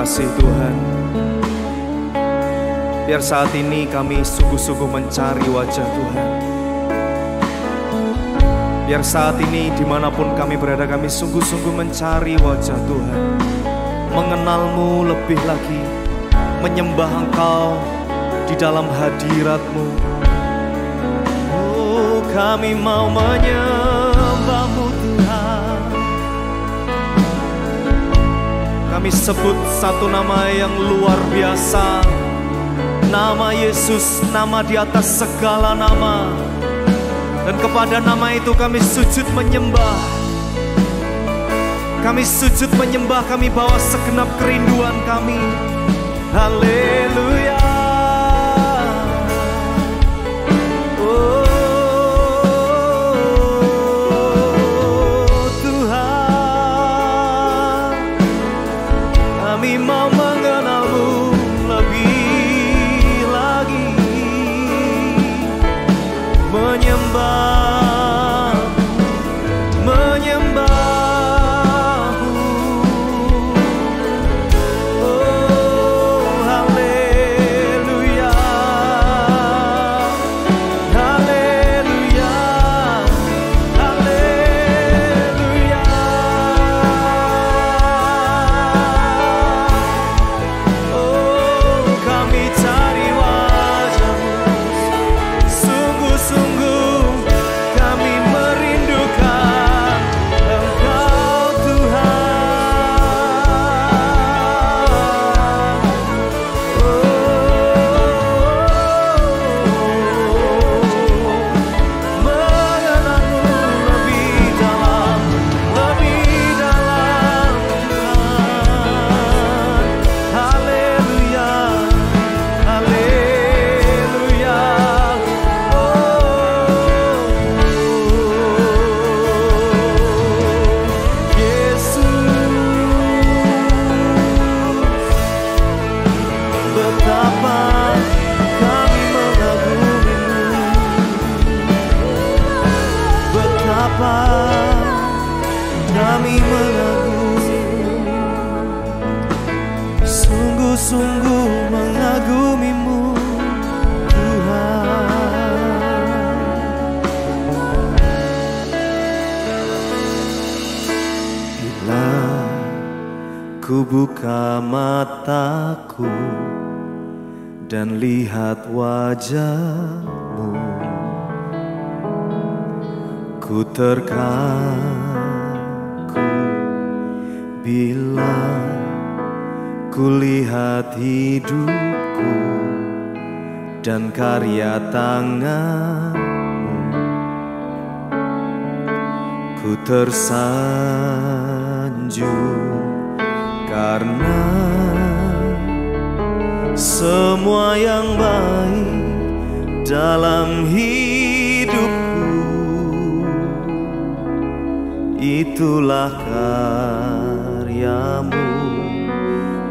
kasih Tuhan. Biar saat ini kami sungguh-sungguh mencari wajah Tuhan. Biar saat ini dimanapun kami berada, kami sungguh-sungguh mencari wajah Tuhan, mengenal-Mu lebih lagi, menyembah Engkau di dalam hadirat-Mu. Oh, kami mau menyembah-Mu Tuhan. Kami sebut satu nama yang luar biasa, nama Yesus, nama di atas segala nama. Dan kepada nama itu kami sujud menyembah. Kami sujud menyembah, kami bawa segenap kerinduan kami. Haleluya. Kami mengagumi, sungguh-sungguh mengagumi-Mu Tuhan. Bila ku buka mataku dan lihat wajah-Mu, ku terkagu bila ku lihat hidupku dan karya tangan-Mu. Ku tersanjung karena semua yang baik dalam hidupku itulah karya-Mu.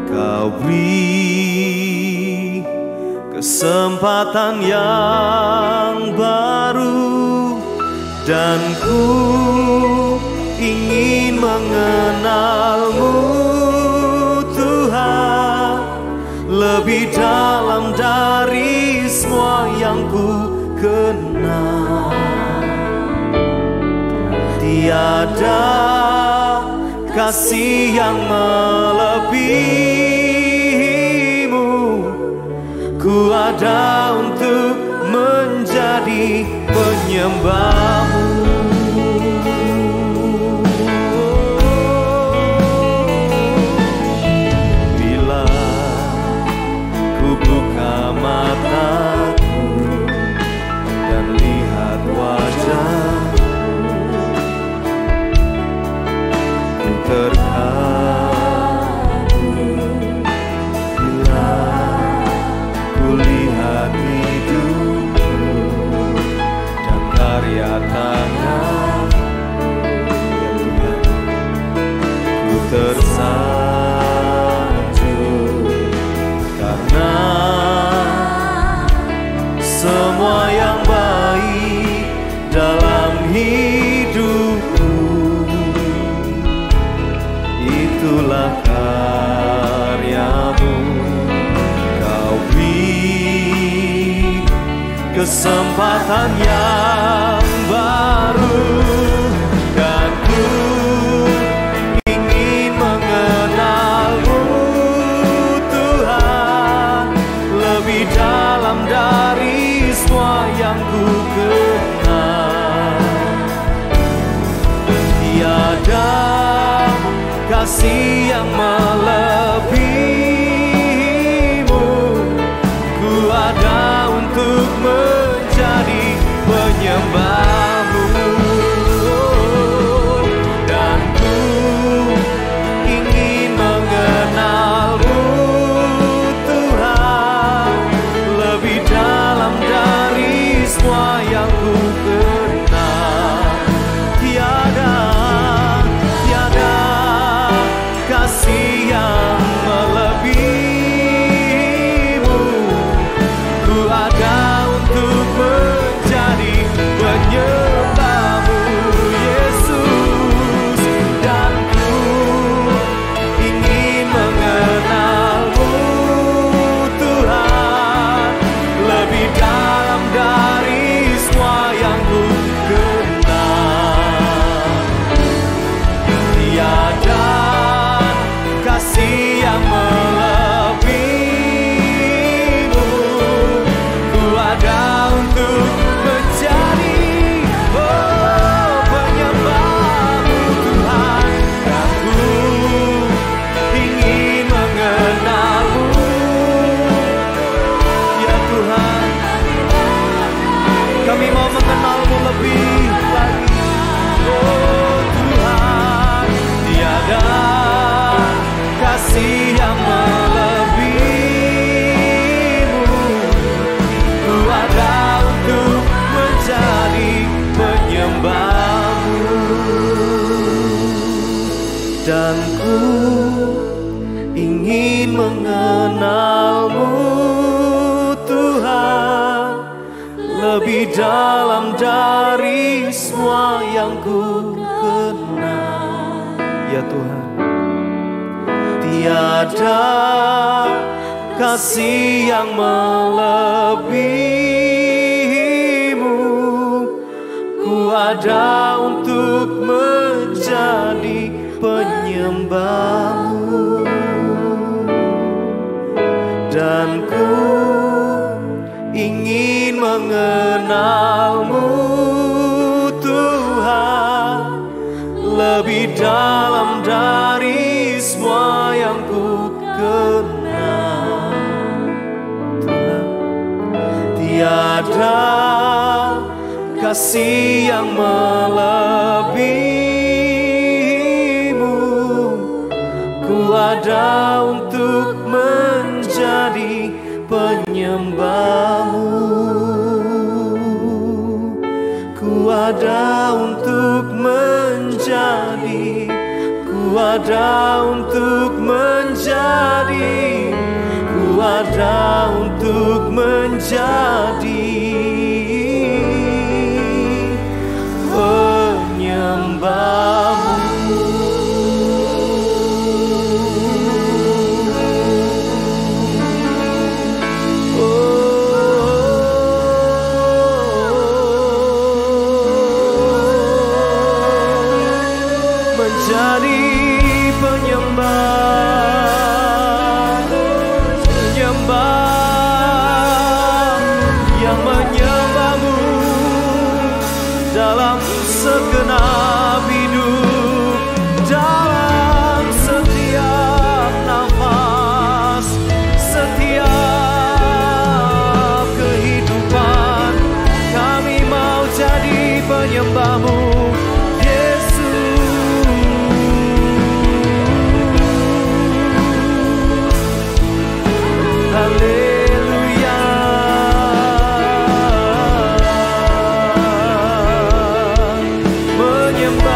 Kau beri kesempatan yang baru dan ku ingin mengenal-Mu Tuhan lebih dalam dari semua yang ku kenal. Tiada kasih yang melebihi-Mu. Ku ada untuk menjadi penyembah-Mu. Bila ku buka mataku dan lihat wajah, terkagu bila ku lihat hidupku dan karya tangan. Ku tersanjung karena semua yang baik dalam hidupku itulah karya kesempatan yang baru, dan ku ingin mengenal-Mu Tuhan lebih dalam dari semua yang ku kenal. Tiada kasih yang melebihi-Mu, ku ada untuk menjadi penyembah-Mu, dan ku ingin mengenal-Mu Tuhan lebih dalam dari semua yang ku kenal. Tiada kasih yang melebihi-Mu, ku ada untuk menjadi penyembah-Mu Yesus, dan ku ingin mengenal-Mu Tuhan lebih dalam dari semua yang ku kenal. Tiada kasih yang melebihi-Mu, ku ada untuk menjadi penyembah-Mu Tuhan, dan ku ingin mengenal-Mu. Ya Tuhan, kami mau mengenal-Mu lebih lagi. Oh Tuhan, tiada kasih yang melebihi-Mu, ku ada untuk menjadi penyembah-Mu, dan ku ingin mengenal-Mu Tuhan lebih dalam dari semua yang ku kenal. Ya Tuhan, tiada kasih yang melebihi-Mu, ku ada untuk menjadi penyembah-Mu, dan ku ingin mengenal-Mu Tuhan lebih dalam dari semua yang ku kenal. Tuhan, tiada kasih yang melebihi-Mu, ku ada untuk menjadi penyembah-Mu, ku ada untuk menjadi, ku ada untuk menjadi, ku ada untuk menjadi penyembah-Mu. Menjadi penyembah, penyembah yang menyembah-Mu dalam segenap hidup, dalam setiap nafas, setiap kehidupan. Kami mau jadi penyembah-Mu Haleluya. Menyembah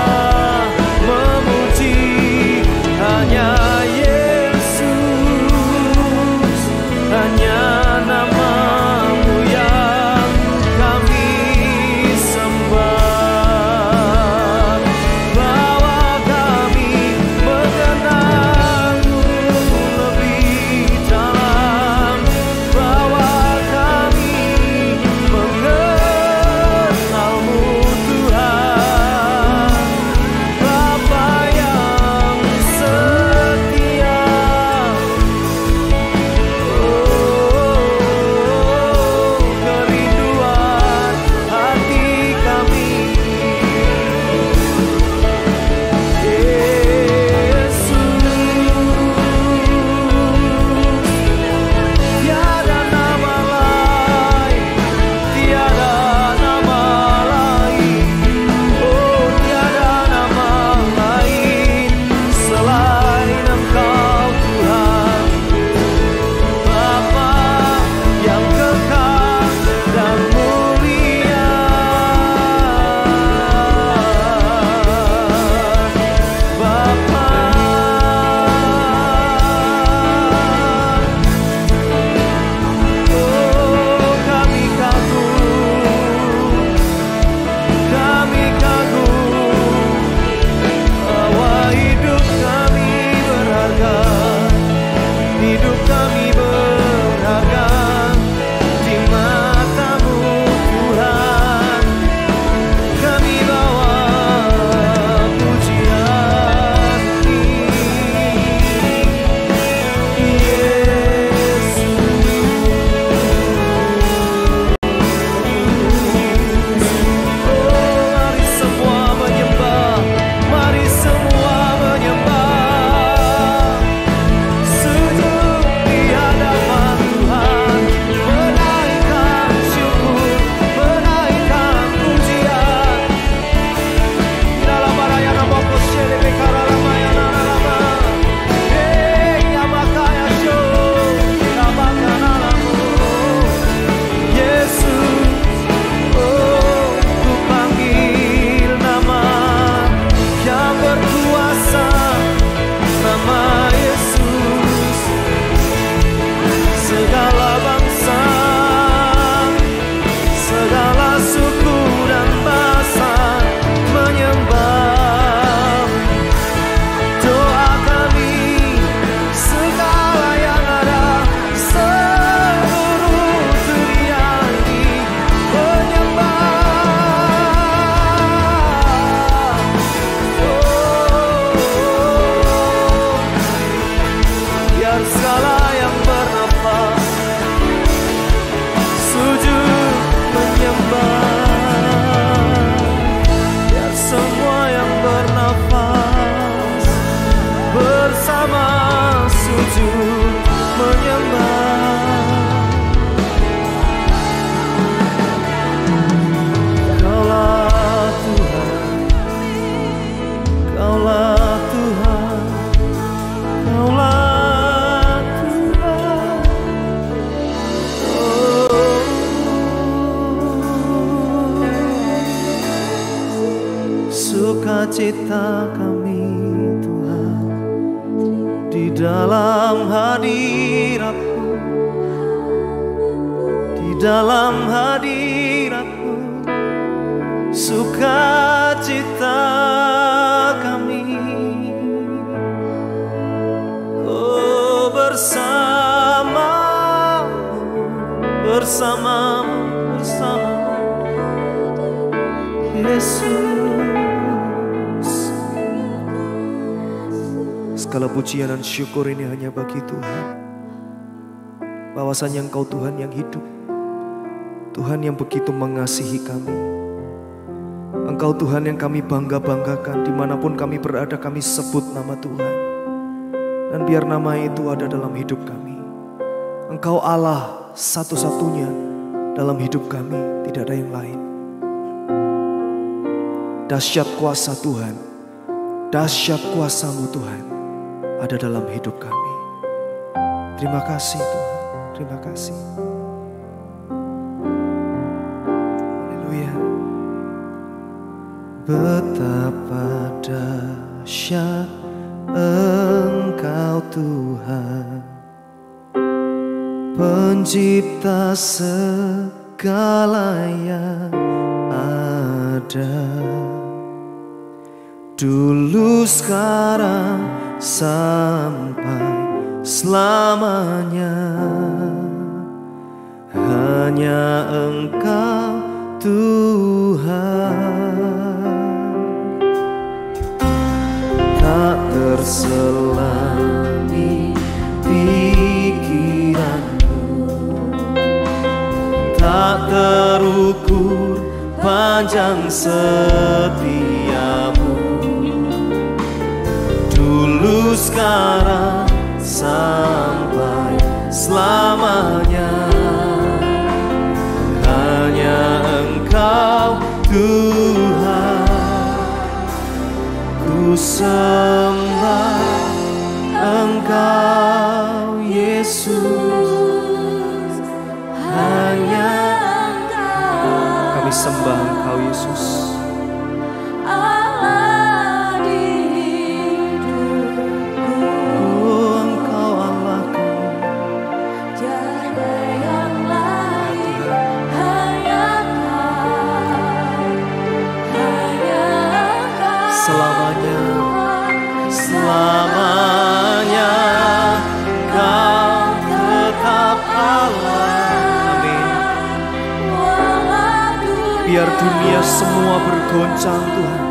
sukacita kami Tuhan di dalam hadirat-Mu, di dalam hadirat-Mu sukacita kami. Oh, bersamamu Yesus. Segala pujian dan syukur ini hanya bagi Tuhan. Bahwasanya Engkau Tuhan yang hidup, Tuhan yang begitu mengasihi kami. Engkau Tuhan yang kami bangga-banggakan. Dimanapun kami berada, kami sebut nama Tuhan. Dan biar nama itu ada dalam hidup kami. Engkau Allah satu-satunya dalam hidup kami, tidak ada yang lain. Dahsyat kuasa Tuhan, dahsyat kuasa-Mu Tuhan ada dalam hidup kami. Terima kasih Tuhan, terima kasih. Haleluya. Betapa dahsyat Engkau Tuhan, Pencipta segala yang ada, dulu sekarang sampai selamanya. Hanya Engkau Tuhan, tak terselami pikiranku, tak terukur panjang setiamu. Dulu sekarang sampai selamanya. Hanya Engkau Tuhan, ku sembah Engkau Yesus. Hanya Engkau, kami sembah Engkau Yesus. Selamanya Kau tetap Allah. Amin. Biar dunia semua bergoncang Tuhan,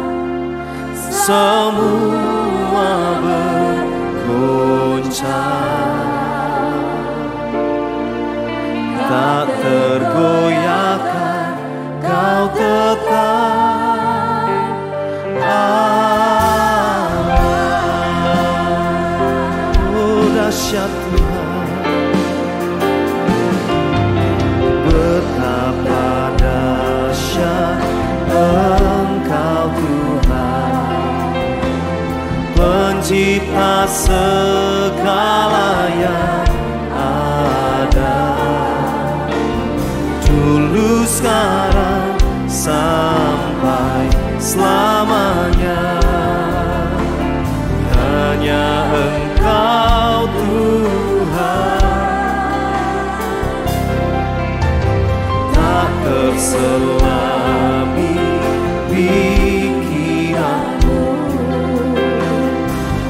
semua bergoncang, tak tergoyahkan Kau tetap dahsyat Tuhan. Betapa dahsyat Engkau Tuhan, Pencipta segala yang ada, dulu sekarang sampai selamanya. Hanya Engkau Tuhan, tak terselami pikiranmu,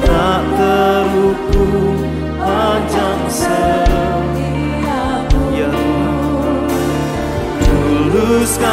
tak terukur panjang setiamu. Ya Tuhan, dulu sekarang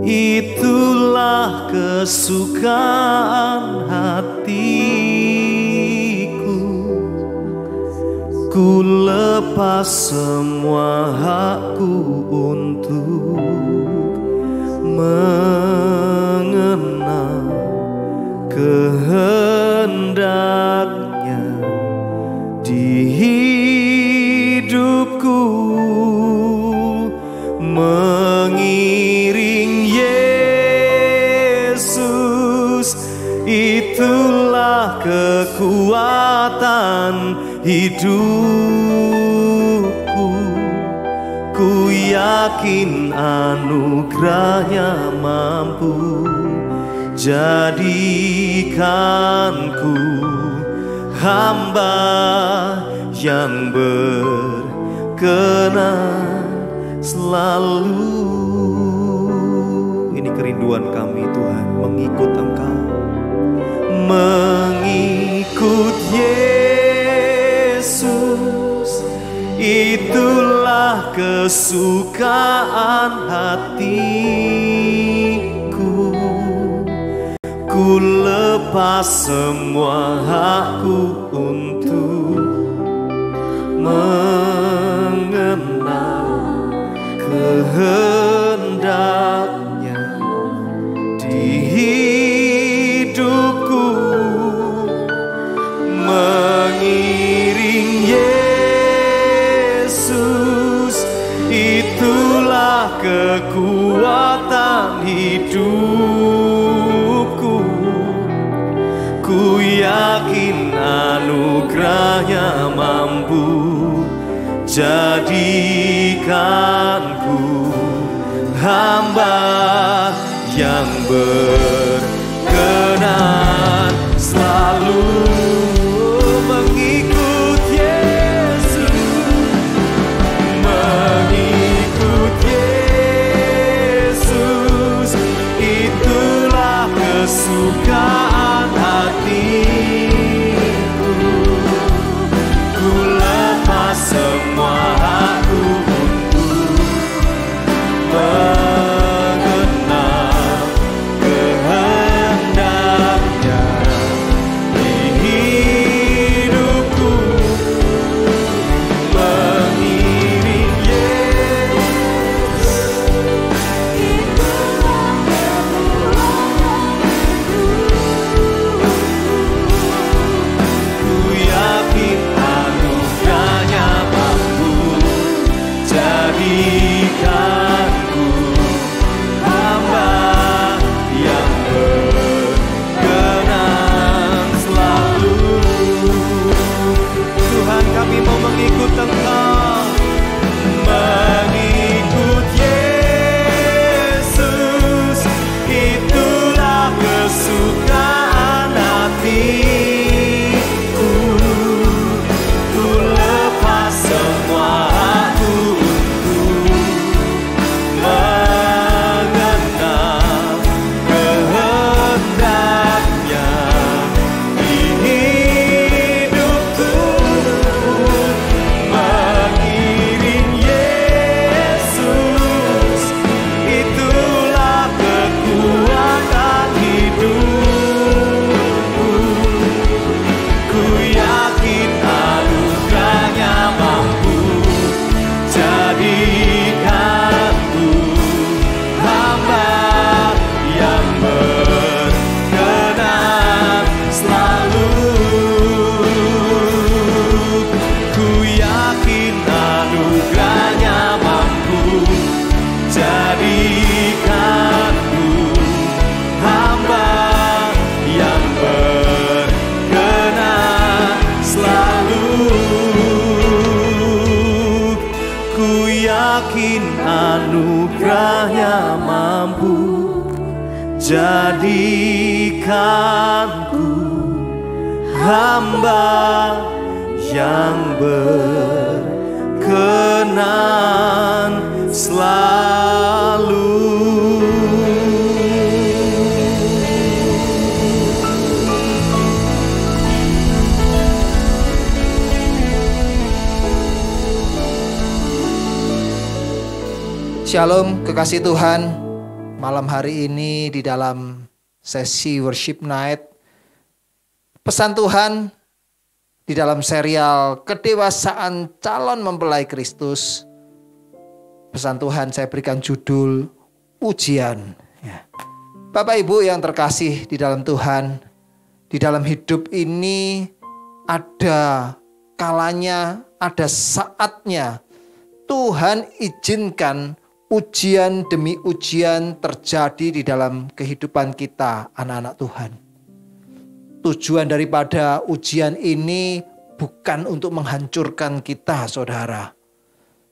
itulah kesukaan hatiku. Ku lepas semua hakku untuk mengenal kehendaknya di hidupku, mengiring Yesus, itulah kekuatan hidupku. Ku yakin anugerahnya mampu jadikanku hamba yang berkenan selalu. Ini kerinduan kami Tuhan, mengikut Engkau, mengikut Yesus, itulah kesukaan hatiku. Ku lepas semua hakku untuk mengenal kehendaknya di hidupku, mengiring Yesus, itulah kekuatan hidupku. Ku yakin anugerahnya mampu jadikanku hamba yang berkenan selalu. Mengikut Yesus, mengikut Yesus, itulah kesukaan hatiku. Ku lepas semua hakku untuk mengenal kehendaknya di hidupku, mengiring Yesus, itulah kekuatan hidupku. Ku yakin anugerahnya mampu jadikanku hamba yang berkenan selalu. Tuhan, kami mau mengikut Engkau, mengikut Yesus, itulah kesukaan hatiku. Ku lepas semua hakku untuk mengenal kehendaknya di hidupku, mengiring Yesus, itulah kekuatan hidupku. Ku yakin anugerahnya mampu jadikanku hamba yang berkenan selalu. Ku yakin anugerahnya mampu jadikanku hamba yang berkenan selalu. Ku yakin anugerahnya mampu jadikanku hamba yang berkenan selalu. Shalom, kekasih Tuhan. malam hari ini di dalam sesi worship night, pesan Tuhan di dalam serial kedewasaan calon mempelai Kristus. Pesan Tuhan saya berikan judul ujian. Ya. Bapak Ibu yang terkasih di dalam Tuhan, di dalam hidup ini ada kalanya, ada saatnya Tuhan izinkan ujian demi ujian terjadi di dalam kehidupan kita, anak-anak Tuhan. Tujuan daripada ujian ini bukan untuk menghancurkan kita, saudara.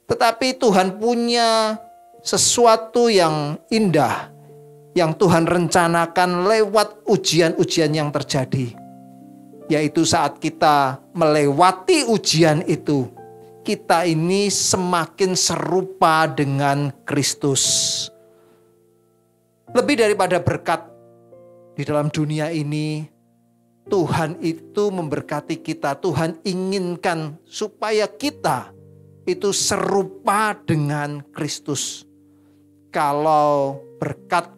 Tetapi Tuhan punya sesuatu yang indah yang Tuhan rencanakan lewat ujian-ujian yang terjadi. Yaitu saat kita melewati ujian itu, kita ini semakin serupa dengan Kristus. Lebih daripada berkat di dalam dunia ini, Tuhan itu memberkati kita. Tuhan inginkan supaya kita itu serupa dengan Kristus. Kalau berkat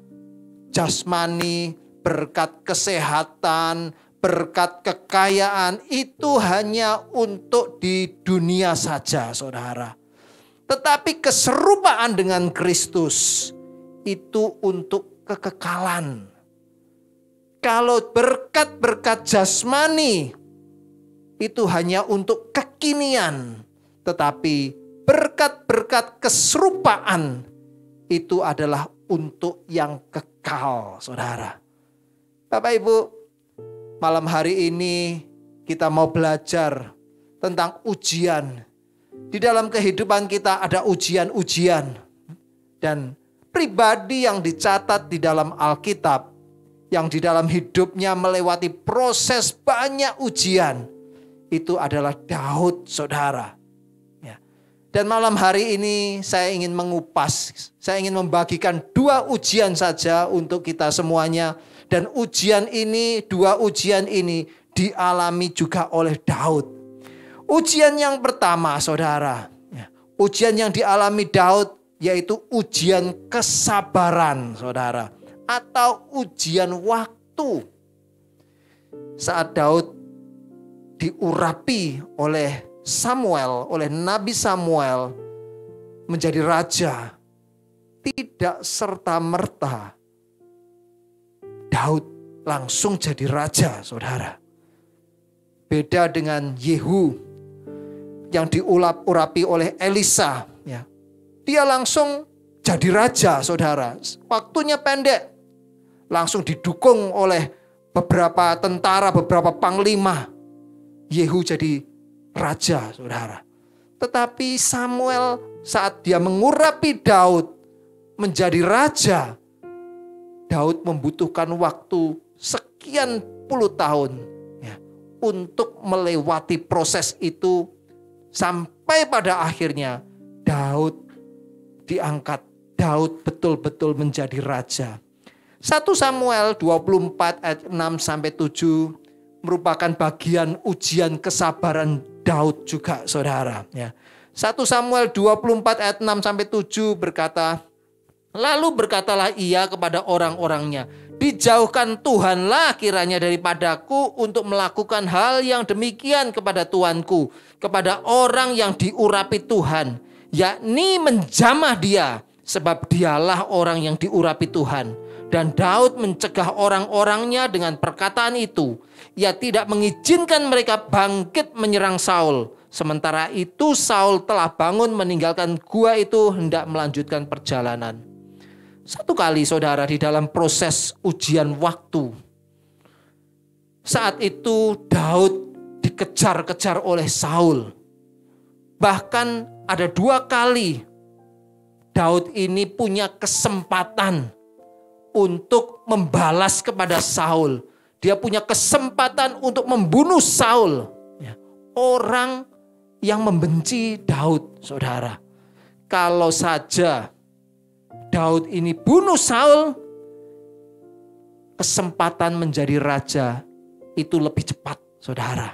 jasmani, berkat kesehatan, berkat kekayaan itu hanya untuk di dunia saja, saudara. Tetapi keserupaan dengan Kristus itu untuk kekekalan. Kalau berkat-berkat jasmani itu hanya untuk kekinian. Tetapi berkat-berkat keserupaan itu adalah untuk yang kekal, saudara. Bapak Ibu, malam hari ini kita mau belajar tentang ujian. Di dalam kehidupan kita ada ujian-ujian. Dan pribadi yang dicatat di dalam Alkitab, yang di dalam hidupnya melewati proses banyak ujian, itu adalah Daud, saudara. Dan malam hari ini saya ingin mengupas, saya ingin membagikan 2 ujian saja untuk kita semuanya. Dan ujian ini, 2 ujian ini dialami juga oleh Daud. Ujian yang pertama, saudara, ujian yang dialami Daud yaitu ujian kesabaran, saudara, atau ujian waktu. Saat Daud diurapi oleh Samuel, oleh Nabi Samuel menjadi raja, tidak serta-merta Daud langsung jadi raja, saudara. Beda dengan Yehu yang diurapi oleh Elisa, ya. Dia langsung jadi raja, saudara. Waktunya pendek, langsung didukung oleh beberapa tentara, beberapa panglima. Yehu jadi raja, saudara. Tetapi Samuel saat dia mengurapi Daud menjadi raja, Daud membutuhkan waktu sekian puluh tahun ya, untuk melewati proses itu sampai pada akhirnya Daud diangkat. Daud betul-betul menjadi raja. 1 Samuel 24 ayat 6-7 merupakan bagian ujian kesabaran Daud juga, saudara. Ya. 1 Samuel 24 ayat 6-7 berkata, lalu berkatalah ia kepada orang-orangnya, dijauhkan Tuhanlah kiranya daripadaku untuk melakukan hal yang demikian kepada tuanku, kepada orang yang diurapi Tuhan, yakni menjamah dia, sebab dialah orang yang diurapi Tuhan. Dan Daud mencegah orang-orangnya dengan perkataan itu. Ia tidak mengizinkan mereka bangkit menyerang Saul. Sementara itu Saul telah bangun meninggalkan gua itu hendak melanjutkan perjalanan. Satu kali, saudara, di dalam proses ujian waktu, saat itu Daud dikejar-kejar oleh Saul. Bahkan ada 2 kali Daud ini punya kesempatan untuk membalas kepada Saul. Dia punya kesempatan untuk membunuh Saul. Orang yang membenci Daud, saudara. Kalau saja Daud ini bunuh Saul, kesempatan menjadi raja itu lebih cepat, saudara.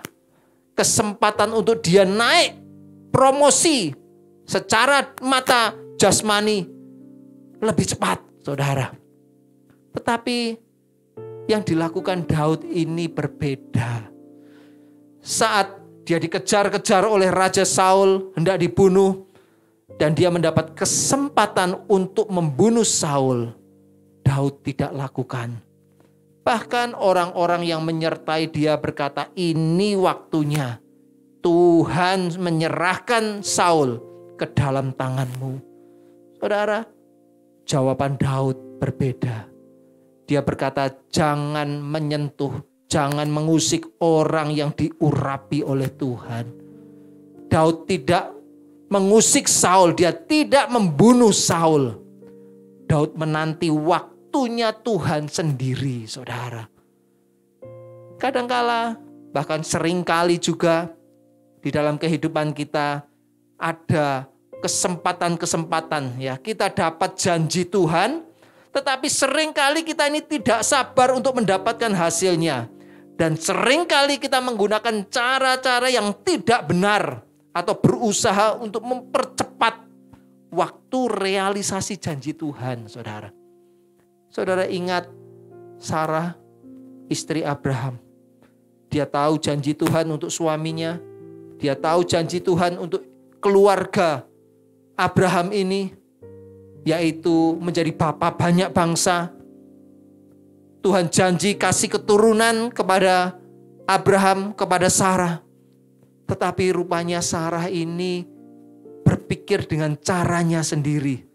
Kesempatan untuk dia naik promosi secara mata jasmani lebih cepat, saudara. Tetapi yang dilakukan Daud ini berbeda. Saat dia dikejar-kejar oleh Raja Saul, hendak dibunuh, dan dia mendapat kesempatan untuk membunuh Saul, Daud tidak lakukan. Bahkan orang-orang yang menyertai dia berkata, ini waktunya Tuhan menyerahkan Saul ke dalam tanganmu. Saudara, jawaban Daud berbeda. Dia berkata, jangan menyentuh, jangan mengusik orang yang diurapi oleh Tuhan. Daud tidak mengusik Saul, dia tidak membunuh Saul. Daud menanti waktunya Tuhan sendiri, saudara. Kadangkala, bahkan seringkali juga di dalam kehidupan kita ada kesempatan-kesempatan, ya. Kita dapat janji Tuhan, tetapi seringkali kita ini tidak sabar untuk mendapatkan hasilnya. Dan seringkali kita menggunakan cara-cara yang tidak benar atau berusaha untuk mempercepat waktu realisasi janji Tuhan, saudara. Saudara ingat Sarah, istri Abraham. Dia tahu janji Tuhan untuk suaminya. Dia tahu janji Tuhan untuk keluarga Abraham ini, yaitu menjadi bapa banyak bangsa. Tuhan janji kasih keturunan kepada Abraham, kepada Sarah. Tetapi rupanya Sarah ini berpikir dengan caranya sendiri.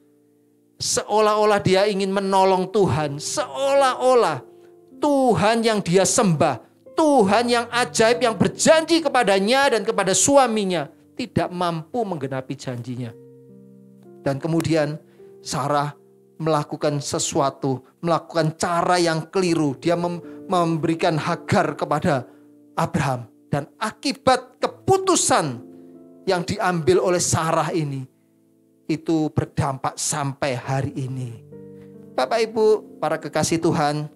Seolah-olah dia ingin menolong Tuhan. Seolah-olah Tuhan yang dia sembah, Tuhan yang ajaib yang berjanji kepadanya dan kepada suaminya, tidak mampu menggenapi janjinya. Dan kemudian Sarah melakukan sesuatu, melakukan cara yang keliru. Dia memberikan Hagar kepada Abraham. Dan akibat keputusan yang diambil oleh Sarah ini, itu berdampak sampai hari ini. Bapak Ibu, para kekasih Tuhan,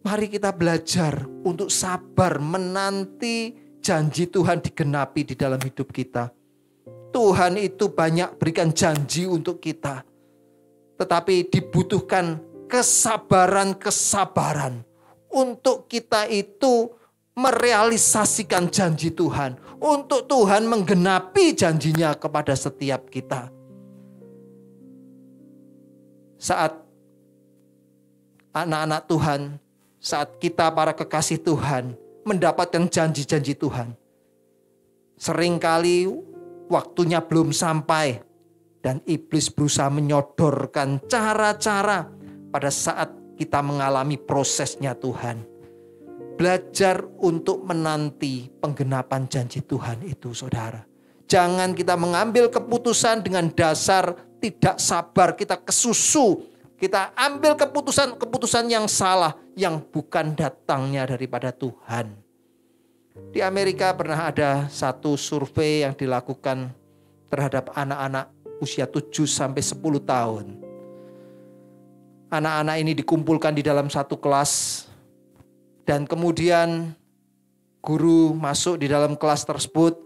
mari kita belajar untuk sabar menanti janji Tuhan digenapi di dalam hidup kita. Tuhan itu banyak berikan janji untuk kita. Tetapi dibutuhkan kesabaran-kesabaran untuk kita itu merealisasikan janji Tuhan. Untuk Tuhan menggenapi janjinya kepada setiap kita. Saat anak-anak Tuhan, saat kita para kekasih Tuhan mendapatkan janji-janji Tuhan, seringkali waktunya belum sampai. Dan iblis berusaha menyodorkan cara-cara pada saat kita mengalami prosesnya Tuhan. Belajar untuk menanti penggenapan janji Tuhan itu, saudara. Jangan kita mengambil keputusan dengan dasar tidak sabar, kita kesusu. Kita ambil keputusan yang salah, yang bukan datangnya daripada Tuhan. Di Amerika pernah ada satu survei yang dilakukan terhadap anak-anak usia 7-10 tahun. Anak-anak ini dikumpulkan di dalam satu kelas. Dan kemudian guru masuk di dalam kelas tersebut.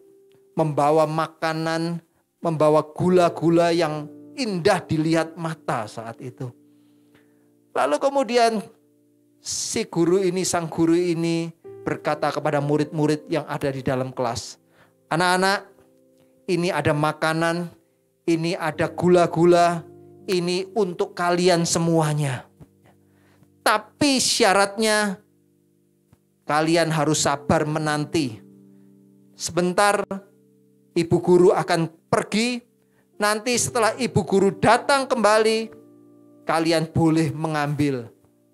Membawa makanan, membawa gula-gula yang indah dilihat mata saat itu. Lalu kemudian sang guru ini berkata kepada murid-murid yang ada di dalam kelas. Anak-anak, ini ada makanan, ini ada gula-gula, ini untuk kalian semuanya. Tapi syaratnya kalian harus sabar menanti. Sebentar ibu guru akan pergi. Nanti setelah ibu guru datang kembali, kalian boleh mengambil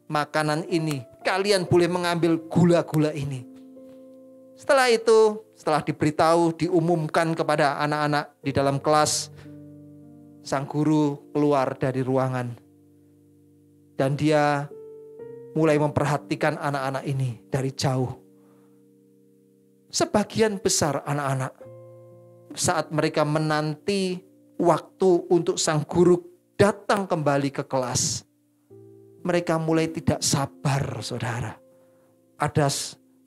makanan ini. Kalian boleh mengambil gula-gula ini. Setelah itu, setelah diberitahu, diumumkan kepada anak-anak di dalam kelas, sang guru keluar dari ruangan dan dia mulai memperhatikan anak-anak ini dari jauh. Sebagian besar anak-anak saat mereka menanti waktu untuk sang guru datang kembali ke kelas, mereka mulai tidak sabar, saudara. Ada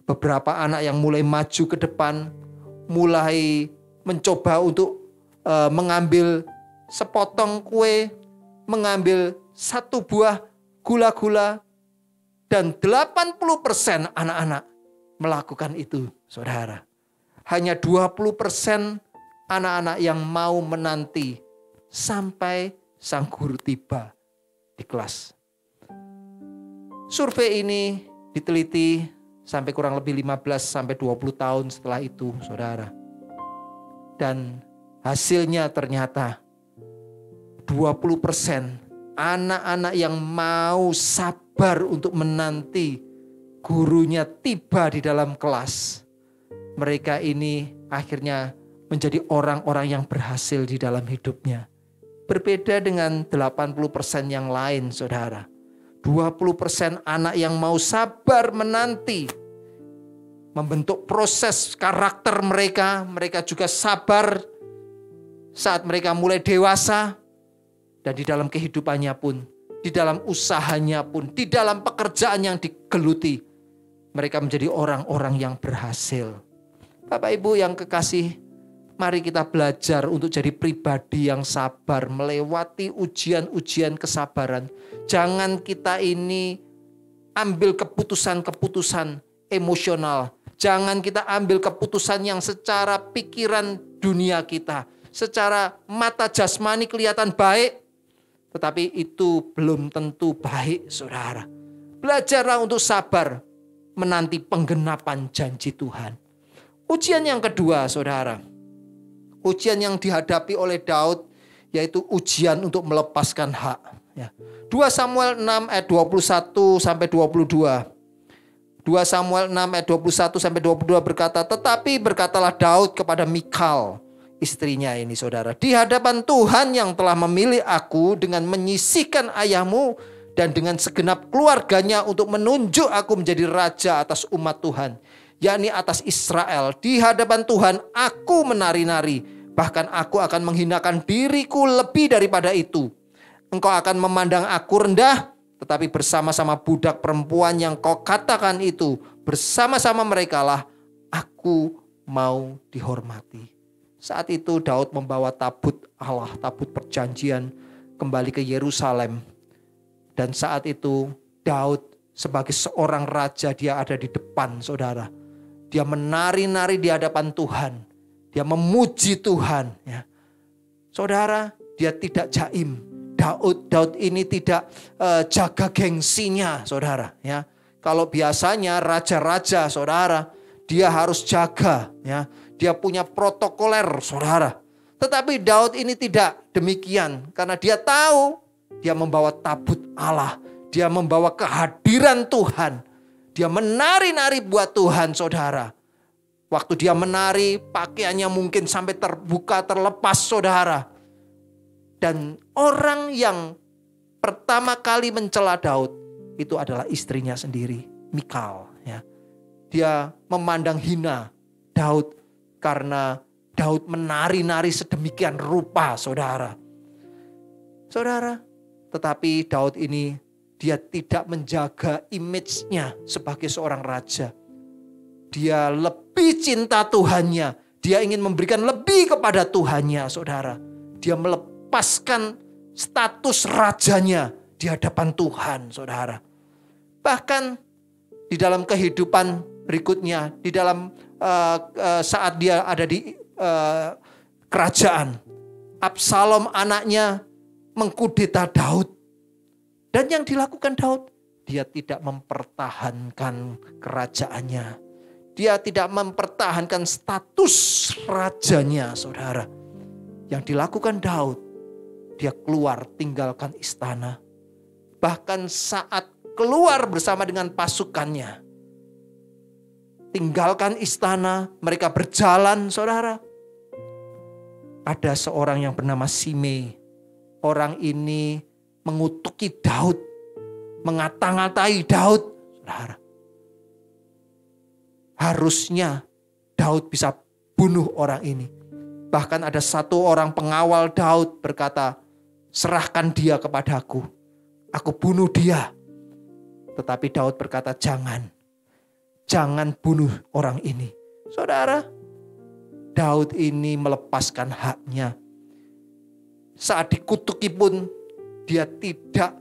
beberapa anak yang mulai maju ke depan, mulai mencoba untuk mengambil sepotong kue, mengambil satu buah gula-gula, dan 80% anak-anak melakukan itu, saudara. Hanya 20% anak-anak yang mau menanti sampai sang guru tiba di kelas. Survei ini diteliti sampai kurang lebih 15-20 tahun setelah itu, saudara. Dan hasilnya ternyata 20% anak-anak yang mau sabar untuk menanti gurunya tiba di dalam kelas. Mereka ini akhirnya menjadi orang-orang yang berhasil di dalam hidupnya. Berbeda dengan 80% yang lain, saudara. 20% anak yang mau sabar menanti, membentuk proses karakter mereka. Mereka juga sabar saat mereka mulai dewasa. Dan di dalam kehidupannya pun, di dalam usahanya pun, di dalam pekerjaan yang digeluti, mereka menjadi orang-orang yang berhasil. Bapak Ibu yang kekasih, mari kita belajar untuk jadi pribadi yang sabar, melewati ujian-ujian kesabaran. Jangan kita ini ambil keputusan-keputusan emosional. Jangan kita ambil keputusan yang secara pikiran dunia kita, secara mata jasmani kelihatan baik, tetapi itu belum tentu baik, saudara. Belajarlah untuk sabar menanti penggenapan janji Tuhan. Ujian yang kedua, saudara. Ujian yang dihadapi oleh Daud, yaitu ujian untuk melepaskan hak. 2 Samuel 6 ayat 21 sampai 22. 2 Samuel 6 ayat 21 sampai 22 berkata, tetapi berkatalah Daud kepada Mikal, istrinya ini, saudara, di hadapan Tuhan yang telah memilih aku dengan menyisihkan ayahmu dan dengan segenap keluarganya untuk menunjuk aku menjadi raja atas umat Tuhan, yakni atas Israel. Di hadapan Tuhan aku menari-nari, bahkan aku akan menghinakan diriku lebih daripada itu. Engkau akan memandang aku rendah, tetapi bersama-sama budak perempuan yang kau katakan itu, bersama-sama merekalah aku mau dihormati. Saat itu Daud membawa tabut Allah, tabut perjanjian kembali ke Yerusalem. Dan saat itu Daud sebagai seorang raja, dia ada di depan, saudara. Dia menari-nari di hadapan Tuhan. Dia memuji Tuhan. Ya. Saudara, dia tidak jaim. Daud ini tidak jaga gengsinya, saudara. Ya. Kalau biasanya raja-raja, saudara, dia harus jaga, ya. Dia punya protokoler, saudara. Tetapi Daud ini tidak demikian. Karena dia tahu dia membawa tabut Allah. Dia membawa kehadiran Tuhan. Dia menari-nari buat Tuhan, saudara. Waktu dia menari, pakaiannya mungkin sampai terbuka, terlepas, saudara. Dan orang yang pertama kali mencela Daud, itu adalah istrinya sendiri, Mikal. Ya. Dia memandang hina Daud karena Daud menari-nari sedemikian rupa, saudara. Saudara, tetapi Daud ini dia tidak menjaga image-nya sebagai seorang raja. Dia lebih cinta Tuhannya. Dia ingin memberikan lebih kepada Tuhannya, saudara. Dia melepaskan status rajanya di hadapan Tuhan, saudara. Bahkan di dalam kehidupan berikutnya, di dalam saat dia ada di kerajaan, Absalom anaknya mengkudeta Daud. Dan yang dilakukan Daud, dia tidak mempertahankan kerajaannya. Dia tidak mempertahankan status rajanya, saudara. Yang dilakukan Daud, dia keluar tinggalkan istana. Bahkan saat keluar bersama dengan pasukannya, tinggalkan istana, mereka berjalan, saudara. Ada seorang yang bernama Simei. Orang ini mengutuki Daud, mengata-ngatai Daud, saudara. Harusnya Daud bisa bunuh orang ini. Bahkan ada satu orang pengawal Daud berkata, serahkan dia kepadaku, aku bunuh dia. Tetapi Daud berkata, Jangan bunuh orang ini. Saudara, Daud ini melepaskan haknya. Saat dikutuki pun dia tidak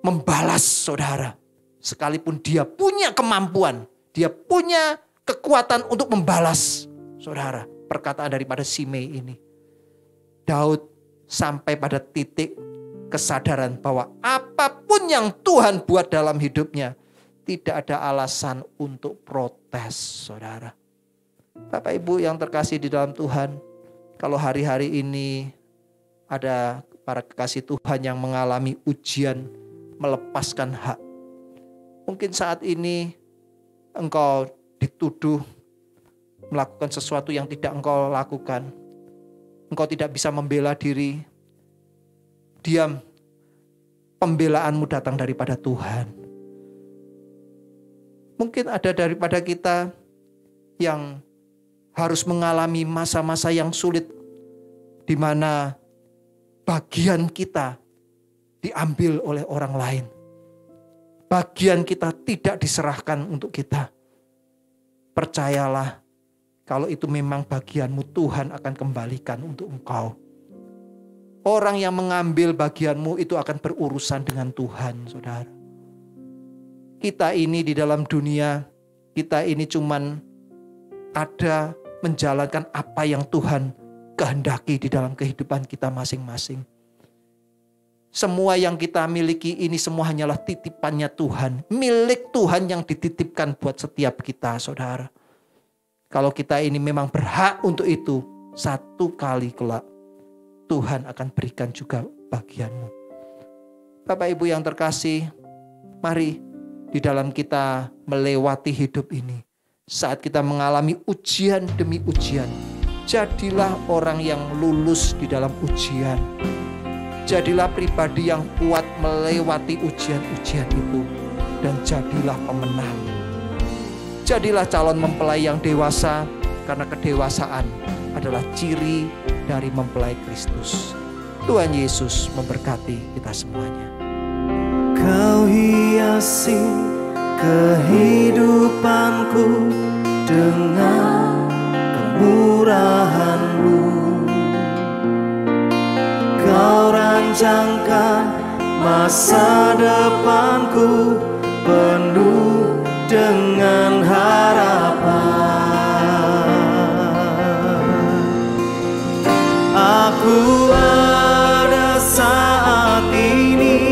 membalas saudara. Sekalipun dia punya kemampuan, dia punya kekuatan untuk membalas saudara. Perkataan daripada Simei ini. Daud sampai pada titik kesadaran bahwa apapun yang Tuhan buat dalam hidupnya, tidak ada alasan untuk protes saudara. Bapak Ibu yang terkasih di dalam Tuhan, kalau hari-hari ini ada para kekasih Tuhan yang mengalami ujian melepaskan hak. Mungkin saat ini engkau dituduh melakukan sesuatu yang tidak engkau lakukan. Engkau tidak bisa membela diri. Diam, pembelaanmu datang daripada Tuhan. Mungkin ada daripada kita yang harus mengalami masa-masa yang sulit, di mana bagian kita diambil oleh orang lain. Bagian kita tidak diserahkan untuk kita. Percayalah, kalau itu memang bagianmu, Tuhan akan kembalikan untuk engkau. Orang yang mengambil bagianmu itu akan berurusan dengan Tuhan, saudara. Kita ini di dalam dunia, kita ini cuman ada menjalankan apa yang Tuhan kehendaki di dalam kehidupan kita masing-masing. Semua yang kita miliki ini semua hanyalah titipannya Tuhan. Milik Tuhan yang dititipkan buat setiap kita, saudara. Kalau kita ini memang berhak untuk itu, satu kali kelak Tuhan akan berikan juga bagianmu. Bapak Ibu yang terkasih, mari di dalam kita melewati hidup ini, saat kita mengalami ujian demi ujian, jadilah orang yang lulus di dalam ujian. Jadilah pribadi yang kuat melewati ujian-ujian itu, dan jadilah pemenang. Jadilah calon mempelai yang dewasa, karena kedewasaan adalah ciri dari mempelai Kristus. Tuhan Yesus memberkati kita semuanya. Kau hiasi kehidupanku dengan kemurahan-Mu. Kau rancangkan masa depanku penuh dengan harapan. Aku ada saat ini,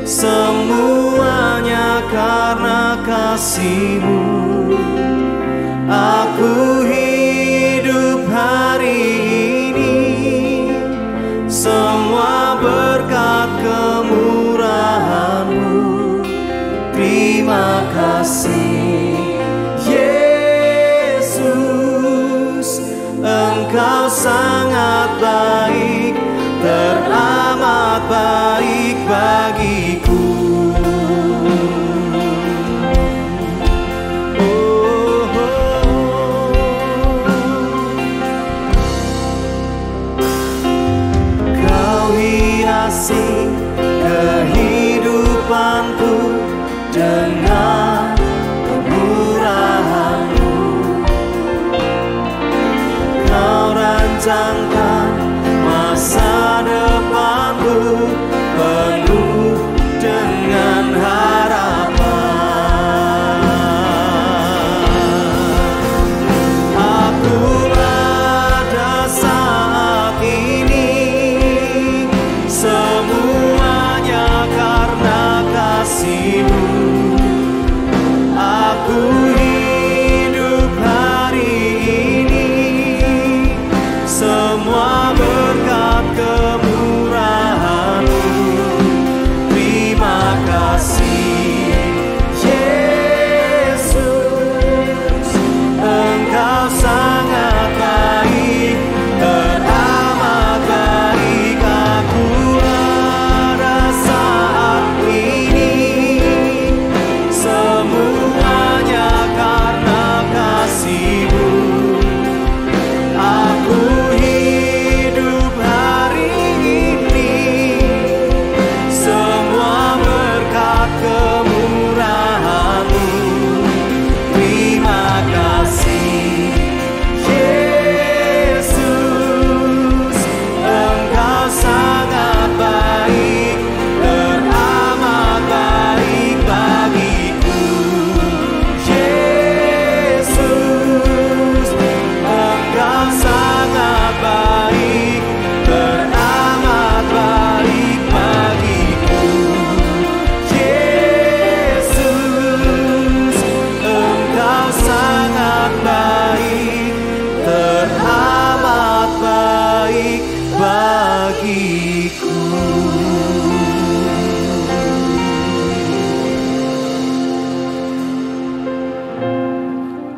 semuanya karena kasih-Mu. Aku hidup hari ini, semua berkat kemurahan-Mu. Terima kasih Yesus, Engkau sangat baik, teramat baik bagiku. Kau hiasi kehidupanku dengan kemurahan-Mu. Kau rancangkan masa depanku penuh dengan harapan. Aku ada saat ini, semuanya karena kasih-Mu. Aku hidup hari ini, semua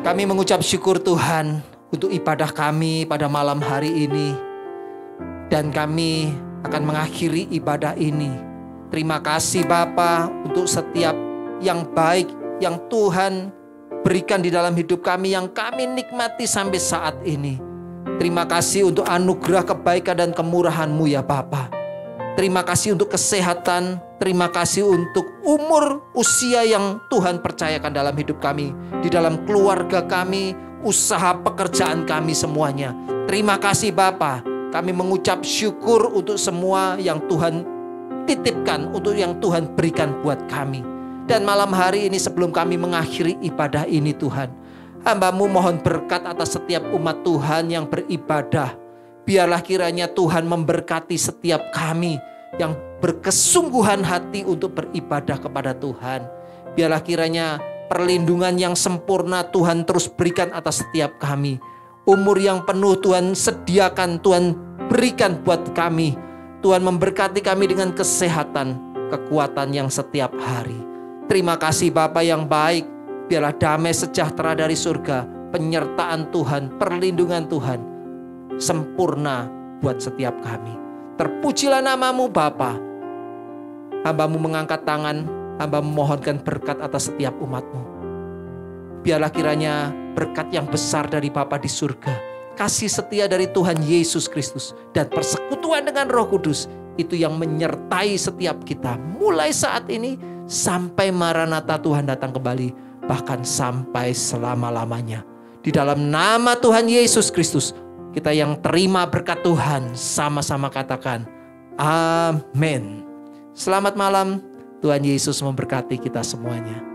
Kami mengucap syukur Tuhan untuk ibadah kami pada malam hari ini. Dan kami akan mengakhiri ibadah ini. Terima kasih Bapa untuk setiap yang baik yang Tuhan berikan di dalam hidup kami, yang kami nikmati sampai saat ini. Terima kasih untuk anugerah kebaikan dan kemurahan-Mu ya Bapa. Terima kasih untuk kesehatan, terima kasih untuk umur usia yang Tuhan percayakan dalam hidup kami, di dalam keluarga kami, usaha pekerjaan kami semuanya. Terima kasih Bapa. Kami mengucap syukur untuk semua yang Tuhan titipkan, untuk yang Tuhan berikan buat kami. Dan malam hari ini sebelum kami mengakhiri ibadah ini Tuhan, hamba-Mu mohon berkat atas setiap umat Tuhan yang beribadah. Biarlah kiranya Tuhan memberkati setiap kami yang berkesungguhan hati untuk beribadah kepada Tuhan. Biarlah kiranya perlindungan yang sempurna Tuhan terus berikan atas setiap kami. Umur yang penuh Tuhan sediakan, Tuhan berikan buat kami. Tuhan memberkati kami dengan kesehatan, kekuatan yang setiap hari. Terima kasih Bapa yang baik. Biarlah damai sejahtera dari surga, penyertaan Tuhan, perlindungan Tuhan sempurna buat setiap kami. Terpujilah nama-Mu Bapa. Hamba-Mu mengangkat tangan, hamba memohonkan berkat atas setiap umat-Mu. Biarlah kiranya berkat yang besar dari Bapa di surga, kasih setia dari Tuhan Yesus Kristus, dan persekutuan dengan Roh Kudus itu yang menyertai setiap kita mulai saat ini sampai Maranatha Tuhan datang kembali, bahkan sampai selama-lamanya. Di dalam nama Tuhan Yesus Kristus, kita yang terima berkat Tuhan sama-sama katakan amin. Selamat malam, Tuhan Yesus memberkati kita semuanya.